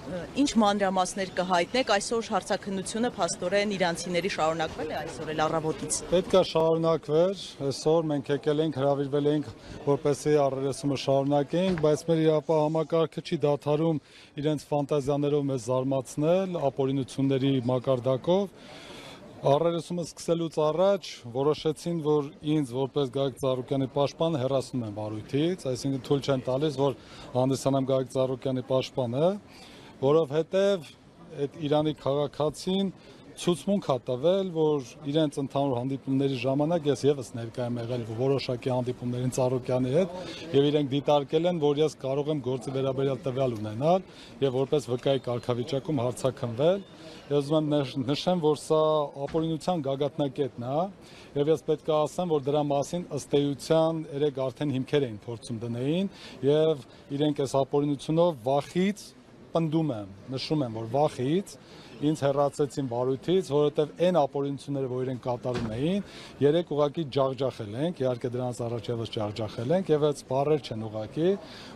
ինչ մանրամասներ կհայտնեք, այսօր հարցաքննությունը փաստորեն իրանցիների շարունակվել է այսօր էլ առավոտից։ Պետք է շարունակվեր, այսօր մենք եկել ենք, հրավիրվել ենք, որպեսզի առերեսումը շարունակենք, բայց մեր իրապահ համակարգը չի դադարում իրենց ֆանտազիաներով մեզ զարմացնել, ապօրինությունների մակարդակով։ Առերեսումը սկսելուց առաջ որոշեցին, որ ինձ որպես Գագիկ Ծառուկյանի պաշտպան հեռացնում են վարույթից, այսինքն թույլ չեն տալիս, որ հանդիսանամ Գագիկ Ծառուկյանի պաշտպանը, որովհետև այդ Իրանի քաղաքացին ցուցմունք է տվել, որ իրենց ընդհանուր հանդիպումների ժամանակ ես եւս ներկայ եմ եղել որոշակի հանդիպումներին Ծառուկյանի հետ եւ իրենք դիտարկել են, որ ես կարող եմ գործի վերաբերյալ տվյալ ունենալ եւ որպես վկայի կարգավիճակում հարցաքննվել։ Ես ուզում եմ նշեմ, որ սա ապօրինության գագաթնակետն է եւ ես պետք է ասեմ, որ դրա մասին ըստ էության երեք արդեն հիմքեր էին փորձում դնեին եւ իրենք այս ապօրինությունով վախից պնդում եմ, նշում եմ, որ վախից ինձ հեռացեցին վարույթից, որովհետև այն ապօրինությունները, որ իրենք կատարում էին, երեք ուղղակի ջախջախել ենք, իհարկե դրանց առաջ եւս ջախջախել ենք եւ այս բառեր չեն ուղղակի։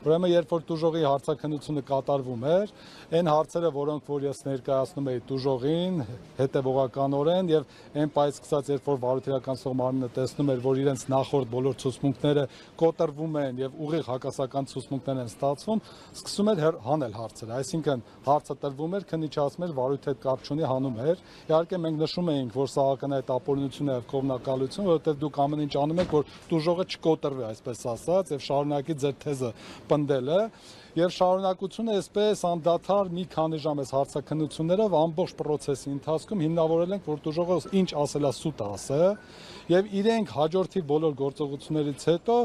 Ուրեմն երբ որ տուժողի հարցաքննությունը կատարվում էր, այն հարցերը, որոնք որ ես ներկայացնում էի տուժողին, հետեւողականորեն եւ այն պայծ սկսած, երբ որ վարույթերական մարմինը տեսնում էր, որ իրենց նախորդ բոլոր ցուցմունքները կոտրվում են եւ ուղիղ հակասական ցուցմունքներ են ստացվում, սկսում էր հանել հարցերը, այսինքն հարցը տրվում էր, քննիչացում էր վարույթի հետ կապ չունի հանում էր։ Իհարկե մենք նշում էինք, որ սա ակնհայտ ապօրինություն է եւ կողմնակալություն, որովհետեւ դուք ամեն ինչ անում եք, որ տուժողը չկոտրվի, այսպես ասած, եւ շարունակի ձեր թեզը պնդելը։ Եվ շարունակությունը այսպես անդադար մի քանի ժամ այս հարցաքննություններով ամբողջ process-ի ընթացքում հիմնավորել ենք, որ տուժողը ինչ ասելա սուտ ասը, եւ իրենք հաջորդի բոլոր գործողություններից հետո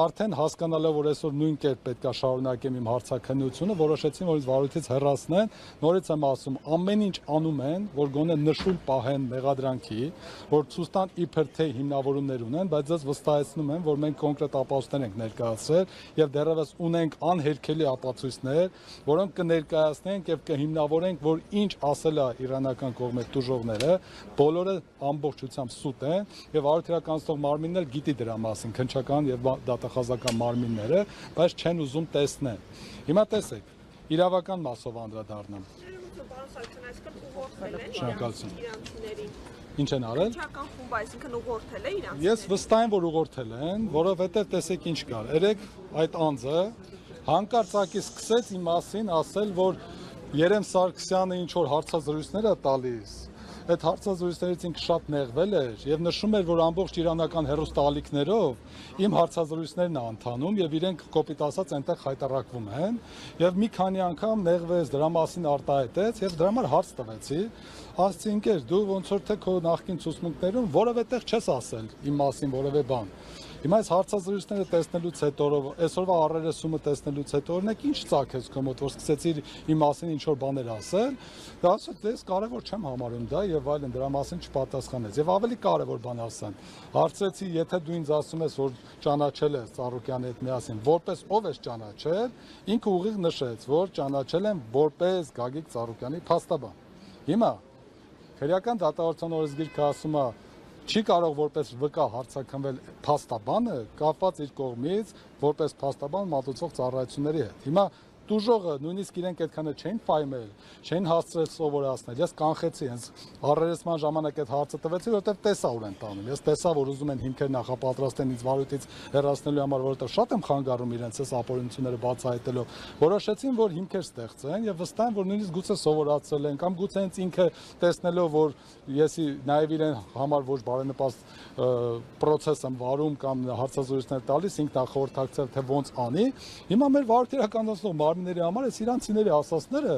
արդեն հասկանալով, որ այսօր նույն կերպ պետք է շարունակեմ իմ հարցաքննությունը, որոշեցին, որ ինձ վարույթից հեռացնեն։ Նորից եմ ասում, ամեն ինչ անում են, որ գոնե նշույլ պահեն մեղադրանքի, որ ցույց տան իբր թե հիմնավորումներ ունեն, բայց ես վստահեցնում եմ, որ մենք կոնկրետ ապացույցներ ենք ներկայացրել եւ դեռևս ունենք անհերքելի ապացույցներ, որոնք կներկայացնենք եւ կհիմնավորենք, որ ինչ ասել է իրանական կողմի տուժողները, բոլորը ամբողջությամբ սուտ են եւ արդյունականացող մարմիններ գիտի դրա մասին, քննչական եւ դատախազական մարմինները, բայց չեն ուզում տեսնել։ Հիմա տեսեք, իրավական մասով անդրադառնամ։ Շնորհակալություն։ Ինչ են արել։ Քննչական խումբ, այսինքն ուղղորդել է իրանց։ Ես վստահ եմ, որ ուղղորդել են, որովհետեւ տեսեք ինչ կար։ Երեք այդ անձը հանկարծակի սկսեց իմ մասին ասել, որ Երեմ Սարգսյանը ինչ որ հարցազրույցներ է տալիս։ Այդ հարցազրույցներից ինքը շատ նեղվել էր եւ նշում էր, որ ամբողջ իրանական հերոստալիքներով իմ հարցազրույցներն է ընթանում եւ իրենք կոպիտ ասած այնտեղ խայտարակվում են եւ մի քանի անգամ նեղվեց, դրա մասին արտահայտեց եւ դրա համար հարց տվեցի։ Ասացի ինքեր, դու ոնց որ թե քո նախկին ցուցմունքներում որևէ տեղ չես ասել իմ մասին որևէ բան։ Հիմա այս հարցազրույցները տեսնելուց հետո, այսօրվա առերեսումը տեսնելուց հետո, օրինակ ինչ ծագեց քո մոտ, որ սկսեցիր իմ մասին ինչ որ բաներ ասել, դա ասա դες կարևոր չեմ համարում դա եւ այլն, դրա մասին չպատասխանեց։ Եվ ավելի կարևոր բան ասեմ, հարցրեցի, եթե դու ինձ ասում ես, որ ճանաչել ես Ծառուկյանի հետ միասին, որպես ով ես ճանաչել, ինքը ուղիղ նշեց, որ ճանաչել եմ որպես Գագիկ Ծառուկյանի փաստաբան։ Հիմա քրեական դատավարության օրենսգիրքը ասում է չի կարող որպես վկա հարցաքննվել փաստաբանը կապված իր կողմից որպես փաստաբան մատուցող ծառայությունների հետ։ Հիմա տուժողը նույնիսկ իրենք այդքանը չէին ֆայմել, չէին հասցրել սովորացնել։ Ես կանխեցի հենց առերեսման ժամանակ այդ հարցը տվեցի, որովհետև տեսա ուր են տանում։ Ես տեսա, որ ուզում են հիմքեր նախապատրաստեն ինձ վարույթից հեռացնելու համար, որովհետև շատ եմ խանգարում իրենց այս ապօրինությունները բացահայտելով։ Որոշեցին, որ հիմքեր ստեղծեն եւ վստահ եմ, որ նույնիսկ գուցե սովորացրել են կամ գուցե հենց ինքը տեսնելով, որ եսի նաեւ իրեն համար ոչ բարենպաստ process եմ վարում կամ հարցազրույցներ տալիս, ինքն է խորհրդակցել թե ոնց անի։ Հիմա մեր վարույթերականացնող մարմինների համար այս իրանցիների ասածները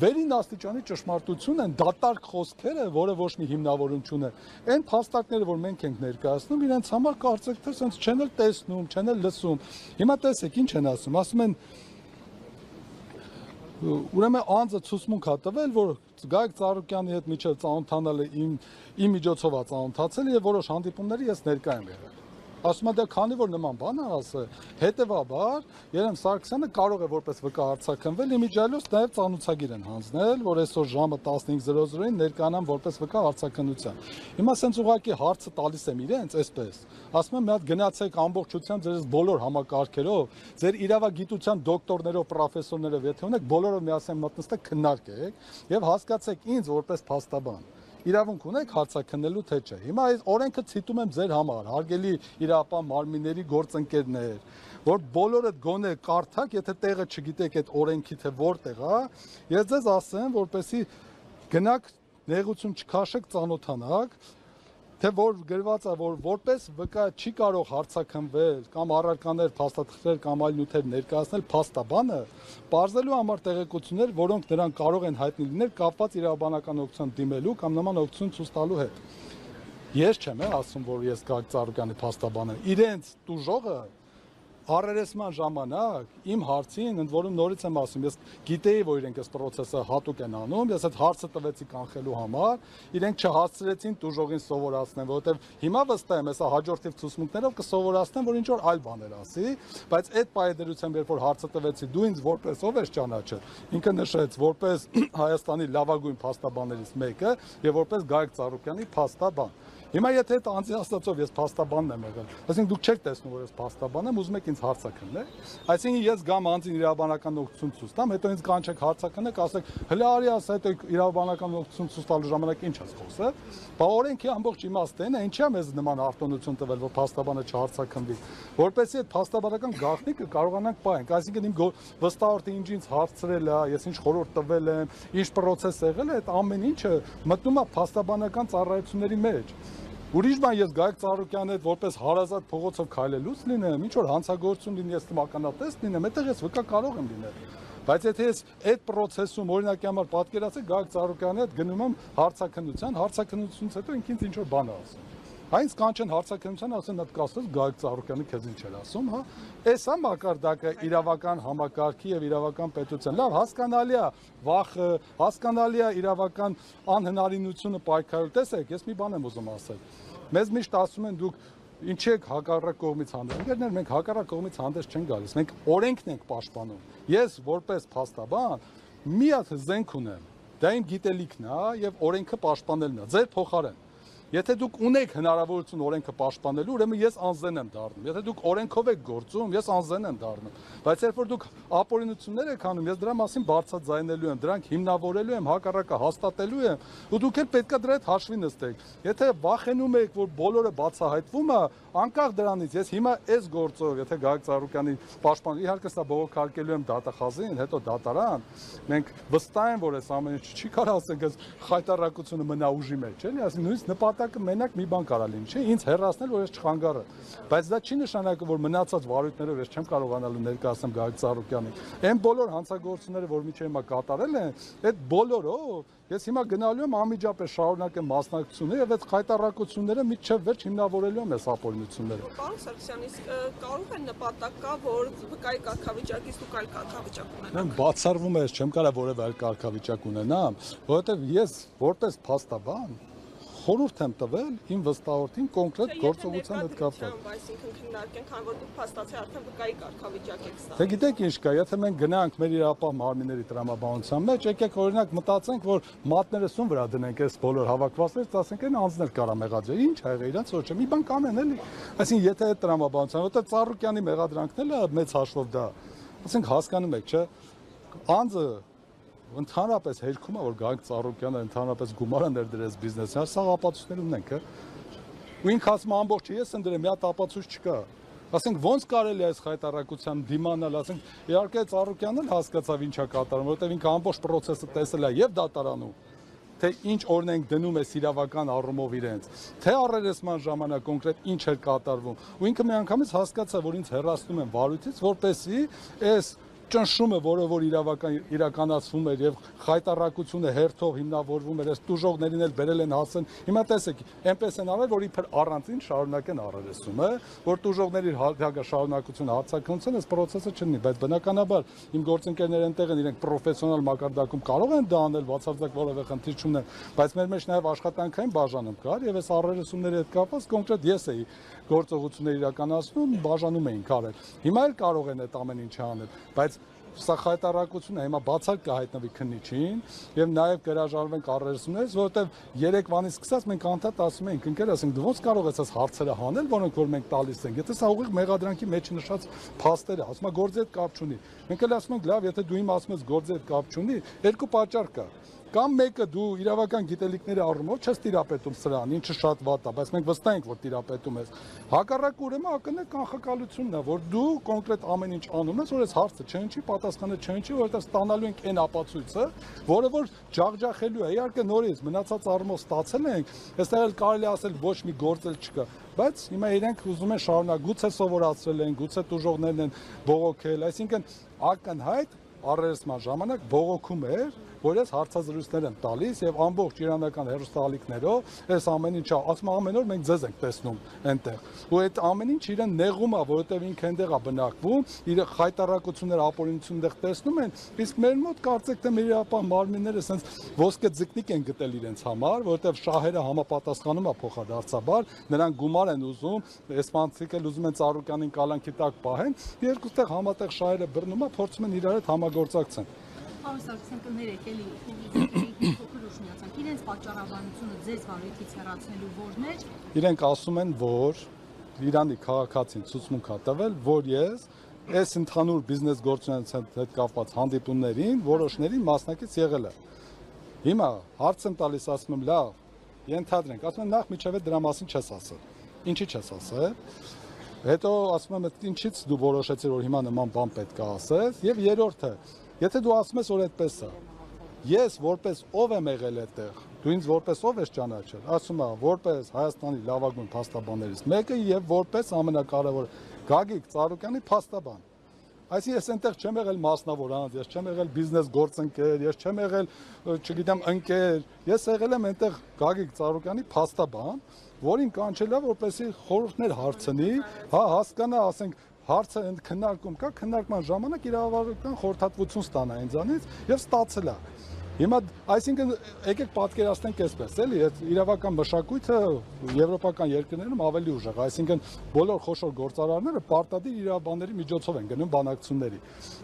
վերին աստիճանի ճշմարտություն են, դատարկ խոսքերը, որը ոչ մի հիմնավորում չունի։ Այն փաստարկները, որ մենք ենք ներկայացնում, իրենց համար կարծեք թե sense չեն էլ տեսնում, չեն էլ լսում։ Հիմա տեսեք ինչ են ասում, ասում են ուրեմն անձը ցուցմունք է տվել, որ Գագիկ Ծառուկյանի հետ միջև ծանոթանալը իմ միջոցով է ծանոթացել եւ որոշ հանդիպումների ես ներկա եմ եղել։ Ասում է դա քանի որ նման բան ասը, հետևաբար Երեմ Սարգսյանը կարող է որպես վկա արձակնվել, իմիջիայլոց նաև ծանուցագիր են հանձնել, որ այսօր ժամը 15:00-ին ներկանան որպես վկա արձակնության։ Հիմա սենց ուղղակի հարցը տալիս եմ իրենց, այսպես։ Ասում եմ մի հատ գնացեք ամբողջությամբ ձեր բոլոր համակարգերով, ձեր իրավագիտության դոկտորներով, պրոֆեսորներով, եթե ունեք, բոլորով միասին մտնստեք քննարկեք եւ հասկացեք ինձ որպես փաստաբան։ Իրավունք ունեք հարցաքննելու թե չէ։ Հիմա այս օրենքը ցիտում եմ ձեր համար, հարգելի իրավապահ մարմինների գործընկերներ, որ բոլորդ գոնե կարդաք, եթե տեղը չգիտեք այդ օրենքի թե որտեղ է, ես ձեզ ասեմ, որպեսզի գնաք նեղություն չքաշեք, ծանոթանաք, թե որ գրված է, որ որպես վկա չի կարող հարցաքննվել կամ առարկաներ, փաստաթղթեր կամ այլ նյութեր ներկայացնել փաստաբանը, բարձելու համար տեղեկություններ, որոնք նրան կարող են հայտնի լինել կապված իրավաբանական օգնության դիմելու կամ նման օգնություն ցույց տալու հետ։ Ես չեմ ասում, որ ես Գագիկ Ծառուկյանի փաստաբան եմ։ Իրենց տուժողը առերեսման ժամանակ իմ հարցին, ընդ որում նորից եմ ասում, ես գիտեի, որ իրենք այս process-ը հատուկ են անում, ես այդ հարցը տվեցի կանխելու համար, իրենք չհասցրեցին տուժողին սովորացնեն, որովհետև հիմա վստահ եմ, հեսա հաջորդիվ ցուցմունքներով կսովորացնեն, որ ինչ որ այլ բաներ ասի, բայց այդ պայդերությամբ, երբ որ հարցը տվեցի, դու ինձ որպես ով ես ճանաչել, ինքը նշեց որպես Հայաստանի լավագույն փաստաբաններից մեկը եւ որպես Գագիկ Ծառուկյանի փաստաբան։ Հիմա եթե այդ անձի աստծով ես փաստաբանն եմ եղել, այսինքն դուք չեք տեսնում, որ ես փաստաբան եմ, ուզում եք ինձ հարցաքննեք, այսինքն ես գամ անձին իրավաբանական օգնություն ցույց տամ, հետո ինձ կանչեք հարցաքննեք, ասեք, հələ արի ասա, հետո իրավաբանական օգնություն ցույց տալու ժամանակ ինչ ես խոսը, բա օրենքի ամբողջ իմաստն է, ինչի՞ է մեզ նման արտոնություն տվել, որ փաստաբանը չհարցաքննվի, որպեսզի այդ փաստաբանական գաղտնիքը կարողանանք պահենք, այսինքն իմ վստահորդը ինչ ինձ հարցրել է, ես ինչ խորհուրդ տվել եմ, ինչ process եղել է, այդ ամեն ինչը մտնում է փաստաբանական ծառայությունների մեջ։ Ուրիշ բան ես Գագիկ Ծառուկյանի հետ որպես հարազատ փողոցով քայլելուց լինեմ, ինչ որ հանցագործություն լինի, ես մականատես լինեմ, այդտեղ ես վկա կարող եմ լինել։ Բայց եթե ես այդ process-ում օրինակի համար պատկերացեք Գագիկ Ծառուկյանի հետ գնում եմ հարցաքննությունից հետո ինքնից ինչ որ բան ասում։ Այնց կանչեն հարցաքննության, ասեն այդ կասես Գագիկ Ծառուկյանը քեզ ինչ էր ասում, հա։ Էս է մակարդակը իրավական համակարգի եւ իրավական պետության։ Լավ, հասկանալի է վախը, հասկանալի է իրավական անհնարինությունը պայքարել։ Տեսեք, ես մի բան եմ ուզում ասել։ Մեզ միշտ ասում են դուք ինչ եք հակառակ կողմից հանդես։ Ընկերներ, մենք հակառակ կողմից հանդես չենք գալիս։ Մենք օրենքն ենք պաշտպանում։ Ես որպես փաստաբան մի հատ զենք ունեմ։ Դա իմ գիտելիքն է եւ օրենքը պաշտպանելն է։ Ձեր փոխարեն Եթե դուք ունեք հնարավորություն օրենքը պաշտպանելու, ուրեմն ես անզեն եմ դառնում։ Եթե դուք օրենքով եք գործում, ես անզեն եմ դառնում։ Բայց երբ որ դուք ապօրինություններ եք անում, ես դրա մասին բարձրաձայնելու եմ, դրանք հիմնավորելու եմ, հակառակը հաստատելու եմ, ու դուք էլ պետքա դրա հետ հաշվի նստեք։ Եթե վախենում եք, որ բոլորը բացահայտվում է, անկախ դրանից, ես հիմա այս գործով, եթե Գագիկ Ծառուկյանի պաշտպան, իհարկե սա բողոքարկելու եմ դատախազին, հետո դատարան, մենք վստահ ենք, որ այս ամեն ինչ չի կարող ասենք, այս խայտառակությունը մնա ուժի մեջ, էլի, ասենք նույնիսկ նպատակը մենակ մի բան կարա լինի, չէ՞, ինձ հեռացնել, որ ես չխանգարը։ Բայց դա չի նշանակում, որ մնացած վարույթներով ես չեմ կարողանալու ներկայացնել Գագիկ Ծառուկյանին։ Այն բոլոր հանցագործությունները, որ միջև հիմա կատարել են, այդ բոլորով ես հիմա գնալու եմ անմիջապես շարունակեմ մասնակցությունը եւ այդ խայտառակությունները միջև վերջ հիմնավորելու եմ այս ապօրինությունները։ Պարոն Սարգսյան, իսկ կարող է նպատակ կա, որ վկայի կարգավիճակից դուք այլ կարգավիճակ ունենաք։ Բացառվում է, ես չեմ կարող որևէ այլ կարգավիճակ ունենամ, որովհետեւ ես որպես փաստաբան խորհուրդ եմ տվել իմ վստահորդին կոնկրետ գործողության հետ կապված։ Այսինքն քննարկենք, քանի որ դուք փաստացի արդեն վկայի կարգավիճակ եք ստանում։ Դե գիտեք ինչ կա, եթե մենք գնանք մեր իրավապահ մարմինների տրամաբանության մեջ, եկեք օրինակ մտածենք, որ մատները սուն վրա դնենք այս բոլոր հավաքվածներից, ասենք այն անձներ կարա մեղադրել։ Ինչ ա եղել, իրենց ոչ է, մի բան կանեն էլի։ Այսինքն եթե այդ տրամաբանության, որտեղ Ծառուկյանի մեղադրանքն է մեծ հաշվով դա, ասենք հասկանում եք, չէ՞, անձը ընդհանրապես հերքում է, որ Գագիկ Ծառուկյանը ընդհանրապես գումար է ներդրել բիզնեսին, սա ապացույցներ ունենք, ու ինքը ասում ամբողջը ես եմ դրել, մի հատ ապացույց չկա։ Ասենք ոնց կարելի է այս խայտառակության դիմանալ, ասենք իհարկե Ծառուկյանն հասկացավ ինչա կատարում, որովհետև ինքը ամբողջ process-ը տեսել է եւ դատարանում, թե ինչ օրենք դնում է իրավական առումով իրենց, թե առերեսման ժամանակ կոնկրետ ինչ էր կատարվում, ու ինքը միանգամից հասկացավ, որ ինձ հեռացնում են վարույթից, որպեսզի այս ճնշումը, որը որ իրականացվում էր եւ խայտարակությունը հերթով հիմնավորվում էր, այս տուժողներին էլ բերել են հասեն։ Հիմա տեսեք, այնպես են արել, որ իբր առանցին շարունակեն առերեսումը, որ տուժողների շարունակությունը հարցակնություն, այս process-ը չլինի, բայց բնականաբար իմ գործընկերները այնտեղ են, իրենք պրոֆեսիոնալ մակարդակում կարող են դա անել, բացարձակ որևէ խնդիր չունեն, բայց մեր մեջ նաեւ աշխատանքային բաժանում կար եւ այս առերեսումների հետ կապված կոնկրետ ես էի գործողություններ իրականացնում, բաժանում էինք արել։ Հիմա էլ կարող են այդ ամեն ինչը անել, բայց սա խայտարակությունը հիմա բացարձակ կհայտնվի քննիչին եւ նաեւ կհրաժարվենք առերեսումներից, որովհետեւ Երևանից սկսած մենք անդադ ասում ենք, ընկեր, ասենք դու ոնց կարող ես այս հարցերը հանել, որոնք որ մենք տալիս ենք։ Եթե սա ուղիղ մեղադրանքի մեջ նշած փաստեր է, ասում է գործի հետ կապ չունի։ Մենք էլ ասում ենք, լավ, եթե դու իմ ասում ես գործի հետ կապ չունի, երկու պատճառ կա։ Կամ մեկը դու իրավական գիտելիքների առումով չես տիրապետում սրան, ինչը շատ վատ է, բայց մենք վստահ ենք, որ տիրապետում ես։ Հակառակ ուրեմն ակնհայտ կանխակալությունն է, որ դու կոնկրետ ամեն ինչ անում ես, որ այս հարցը չհնչի, պատասխանը չհնչի, որովհետև ստանալու ենք այն ապացույցը, որը որ ջախջախելու է։ Իհարկե նորից մնացած առումով ստացել ենք, այստեղ էլ կարելի ասել ոչ մի գործ էլ չկա, բայց հիմա իրենք ուզում են շարունակ, գուցե սովորացրել են, գուցե տուժողներն են բողոքել, այսինքն ակնհայտ առերեսման ժամանակ բողոքում էր, որ ես հարցազրույցներ եմ տալիս եւ ամբողջ իրանական հերոստալիքներով այս ամեն ինչը ասում ամեն օր մենք ձեզ ենք տեսնում այնտեղ ու այդ ամեն ինչ իրեն նեղում է, որովհետեւ ինքը այնտեղ է բնակվում, իր խայտարակությունները, ապօրինություններ տեսնում են, իսկ մեր մոտ կարծեք թե մեր իրապահ մարմինները ասենց ոսկե ձկնիկ են գտել իրենց համար, որովհետեւ շահերը համապատասխանում է փոխադարձաբար, նրանք գումար են ուզում, էսպանցիկ էլ ուզում են Ծառուկյանին կալանքի տակ պահեն, երկուստեղ համատեղ շահերը բռնում է, փորձում են իրար հետ համագործակցեն։ Պարոն Սարգսյան, կներեք էլի փոքր ուշնյացանք, իրենց պատճառաբանությունը ձեզ վարույթից հեռացնելու որն էր։ Իրենք ասում են, որ Իրանի քաղաքացին ցուցմունք է տվել, որ ես այս ընդհանուր բիզնես գործունեության հետ կապված հանդիպումներին, որոշներին մասնակից եղել եմ։ Հիմա հարց եմ տալիս, ասում եմ, լավ, ենթադրենք, ասում եմ նախ միջև դրա մասին չես ասել։ Ինչի չես ասել։ Հետո ասում եմ, ինչից դու որոշեցիր, որ հիմա նման բան պետք է ասես, եւ երրորդը, եթե դու ասում ես, որ այդպես է, ես որպես ով եմ եղել այդտեղ, դու ինձ որպես ով ես ճանաչել, ասում եմ, որպես Հայաստանի լավագույն փաստաբաններից մեկը եւ որպես ամենակարևոր Գագիկ Ծառուկյանի փաստաբան։ Այսինքն ես այնտեղ չեմ եղել մասնավոր անձ, ես չեմ եղել բիզնես գործընկեր, ես չեմ եղել, չգիտեմ, ընկեր, ես եղել եմ այնտեղ Գագիկ Ծառուկյանի փաստաբան, որին կանչել է, որպեսզի խորհուրդներ հարցնի, հա, հասկանա, ասենք, հարցը քննարկում կա, քննարկման ժամանակ իրավարական խորհրդատվություն ստանա ինձանից եւ ստացել է։ Հիմա այսինքն եկեք պատկերացնենք այսպես, էլի, այդ իրավական մշակույթը եվրոպական երկրներում ավելի ուժեղ, այսինքն բոլոր խոշոր գործարարները պարտադիր իրավաբանների միջոցով են գնում բանակցությունների։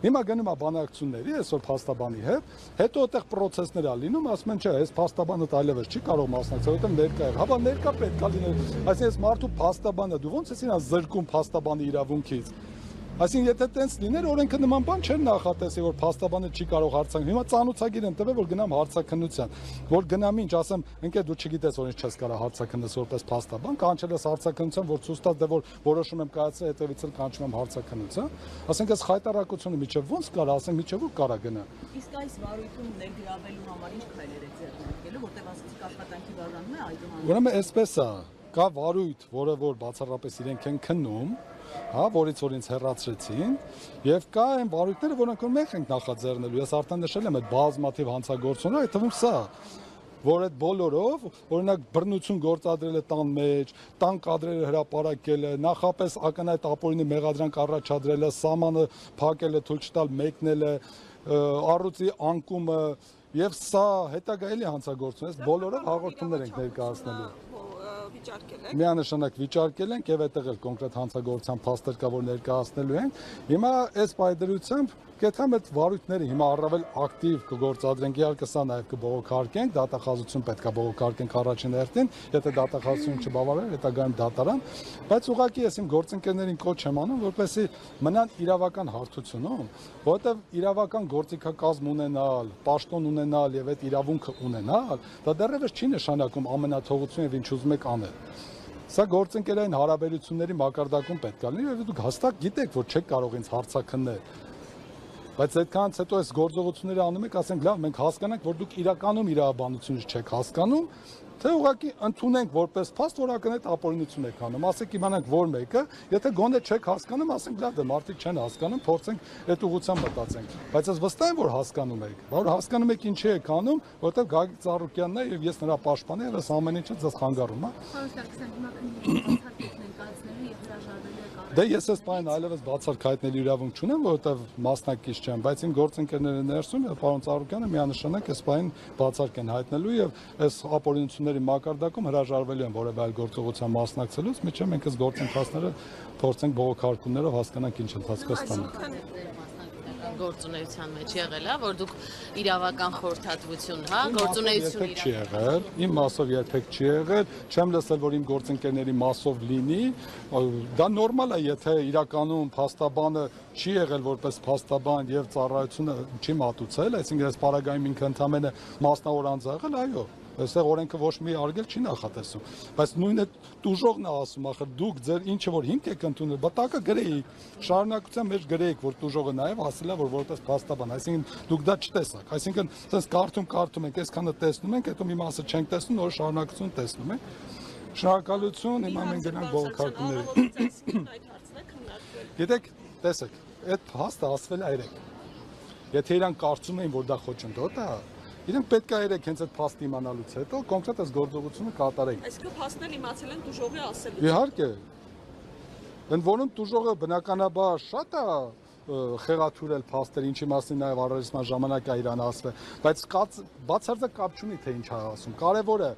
Հիմա գնում է բանակցությունների, այսօր փաստաբանի հետ, հետո այդտեղ process-ներ ա լինում, ասում են, չէ, այս փաստաբանը այլևս չի կարող մասնակցել, որովհետեւ ներկա է։ Հա, ներկա պետք է լինել։ Այսինքն մարդու փաստաբանը դու ոնց ես իրան զրկում փաստաբանի իրավունքից։ Այսինքն եթե տենց լիներ, օրենքը նման բան չէր նախատեսի, որ փաստաբանը չի կարող հարցակնել։ Հիմա ծանոթագիր եմ տվել, որ գնամ հարցակնության, որ գնամ ինչ, ասեմ, ընկեր դու չգիտես, որ ինչ չես կարող հարցակնես որպես փաստաբան, կանչել ես հարցակնության, որ ցույց տաս, դե որ որոշում եմ կայացրել, հետևից էլ կանչում եմ հարցակնության։ Ասենք այս խայտարակությունը միջև ոնց կարա, ասենք միջև ու կարա գնա։ Իսկ այս վարույթում ներգրավելու համար ինչ քայլեր եք ձեռնարկելու, որտեղ ասեցիք աշխատանքի բաժանում է այդուհանդերձ։ Ուրեմն այսպես է, կա վարույթ, որը որ բացառապես իրենք են քննում, հա, որից որ ինձ հեռացրեցին, եւ կա այն վարույթները, որոնք որ մենք ենք նախաձեռնելու։ Ես արդեն նշել եմ այդ բազմաթիվ հանցագործությունները, այդ թվում սա, որ այդ բոլորով, օրինակ բռնություն գործադրելը տան մեջ, տան կադրերը հրապարակելը, նախապես ակնհայտ ապօրինի մեղադրանք առաջադրելը, սահմանը փակելը, թույլ չտալ մեկնելը, առյուծի անկումը եւ սա հետագա էլի հանցագործություն, այս բոլորով հաղորդումներ ենք ներկայացնելու։ Միանշանակ վիճարկել ենք եւ այդտեղ էլ կոնկրետ հանցագործության փաստեր կա, որ ներկայացնելու ենք։ Հիմա այս պայդրությամբ կեթամ այդ վարույթները հիմա առավել ակտիվ կգործադրենք, իհարկե սա նաեւ կբողոքարկենք, դատախազություն պետք է բողոքարկենք առաջին հերթին, եթե դատախազություն չբավարար, հետագայում դատարան, բայց ուղղակի ես իմ գործընկերներին կոչ եմ անում, որպեսզի մնան իրավական հարթությունում, որովհետեւ իրավական գործիքակազմ ունենալ, պաշտոն ունենալ եւ այդ իրավունքը ունենալ, դա դեռևս չի նշանակում ամենաթողություն եւ ինչ ուզում եք անել։ Սա գործընկերային հարաբերությունների մակարդակում պետք է լինի, եւ դուք հստակ գիտեք, որ չեք կարող ինձ հարցակնել։ Բայց այդքանից հետո այս գործողությունները անում եք, ասենք, լավ, մենք հասկանանք, որ դուք իրականում իրավաբանությունից չեք հասկանում, Թե ուղղակի ընդունենք որպես փաստ, որ ակնհայտ ապօրինություն եք անում, ասեք իմանանք որ մեկը, եթե գոնե չեք հասկանում, ասենք լավ դե մարդիկ չեն հասկանում, փորձենք այդ ուղղությամբ մտածենք, բայց ես վստահ եմ որ հասկանում եք, որ հասկանում եք ինչի եք անում, որովհետև Գագիկ Ծառուկյանն է եւ ես նրա պաշտպանն եմ, ես ամեն ինչը ձեզ խանգարում, հա։ Դե ես այս բանը այլևս բացառք հայտնելու իրավունք չունեմ, որովհետև մասնակից չեմ, բայց իմ գործընկերները ներսում եւ պարոն Ծառուկյանը միանշանակ այս բանը բացառք են հայտնելու եւ այս ապօրինությունների մակարդակում հրաժարվելու են որևէ այլ գործողության մասնակցելուց, միջև մենք այս գործընթացները փորձենք բողոքարկումներով հասկանանք ինչ ընթացք ստանանք։ Գործունեության մեջ եղել է, որ դուք իրավական խորհրդատվություն, հա, գործունեություն չի եղել, իմ մասով երբեք չի եղել, չեմ լսել, որ իմ գործընկերների մասով լինի, դա նորմալ է, եթե իրականում փաստաբանը չի եղել որպես փաստաբան եւ ծառայությունը չի մատուցել, այսինքն այս պարագայում ինքը ընդամենը մասնավոր անձ եղել, այո։ Այստեղ օրենքը ոչ մի արգել չի նախատեսում, բայց նույնը տուժողն է ասում, ախր դուք ձեր ինչը որ հիմք եք ընդունել, բտակը գրեիք, շարունակության մեջ գրեիք, որ տուժողը նաև ասել է, որ որպես փաստաբան, այսինքն դուք դա չտեսաք, այսինքն sense կարդում ենք, այսքանը տեսնում ենք, հետո մի մասը չենք տեսնում, նոր շարունակություն տեսնում ենք։ Շնորհակալություն, հիմա մենք գնանք բողոքարկումների։ Գիտեք, տեսեք, այդ փաստը ասվել է երեք։ Եթե իրանք կարծում էին, որ դա խոչընդոտ է, իրենք պետք է երեք հենց այդ փաստը իմանալուց հետո կոնկրետ այս գործողությունը կատարեին։ Այսինքն փաստն իմացել են դժողի ասելուց։ Իհարկե։ Ընդ որում դժողը բնականաբար շատ է խեղաթյուրել փաստեր, ինչի մասին նաև առերեսման ժամանակ է իրան ասվել, բայց բացարձակ կապ չունի թե ինչ է ասում։ Կարևորը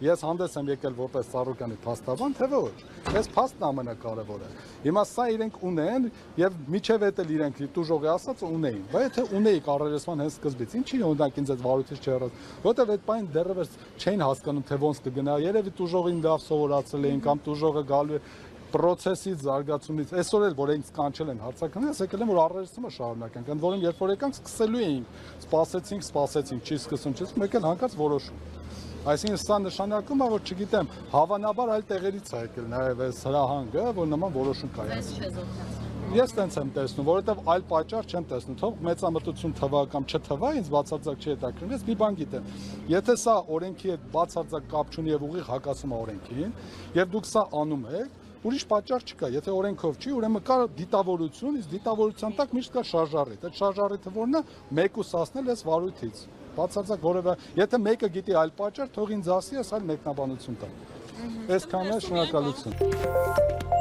ես հանդես եմ եկել որպես Ծառուկյանի փաստաբան, թե ոչ։ Այս փաստն ամենակարևորը։ Հիմա սա իրենք ունեն եւ միջև էլ իրենք դժողի ասած ունեին։ Բայց եթե ունեիք առերեսման հենց սկզբից, ինչի օրինակ ինձ այդ վարույթից չհեռաց, որովհետեւ այդ բանը դեռևս չէին հասկանում թե ոնց կգնա։ Երևի դժողին լավ սովորացել էին կամ դժողը գալու է process-ից զարգացումից այսօր էլ որ ինձ կանչել են հարցականը, ես եկել եմ որ առերեսումը շարունակենք, ընդ որում երբ որ եկանք սկսելու էինք, սպասեցինք, չի սկսում, մեկ էլ հանկարծ որոշում։ Այսինքն սա նշանակում է, որ չգիտեմ, հավանաբար այլ տեղերից է եկել նաև այս հրահանգը, որ նման որոշում կայացնի։ Ես տենց եմ տեսնում, որովհետև այլ պատճառ չեմ տեսնում, թող մեծամտություն թվա կամ չթվա, ինձ բացարձակ չի հետաքրքրում, ես մի բան գիտեմ։ Եթե սա օրենքի հետ բացարձակ կապ չունի եւ ուղիղ հակասում է օրենքին, եւ դուք սա անում եք, ուրիշ պատճառ չկա, եթե օրենքով չի, ուրեմն կա դիտավորություն, իսկ դիտավորության տակ միշտ կա շարժառիթ։ Այդ շարժառիթը որն է, մեկուսացնել այս վարույթից։ Բացարձակ որևէ, եթե մեկը գիտի այլ պատճառ, թող ինձ ասի, ես այլ մեկնաբանություն տամ։ Այսքանը շնորհակալություն։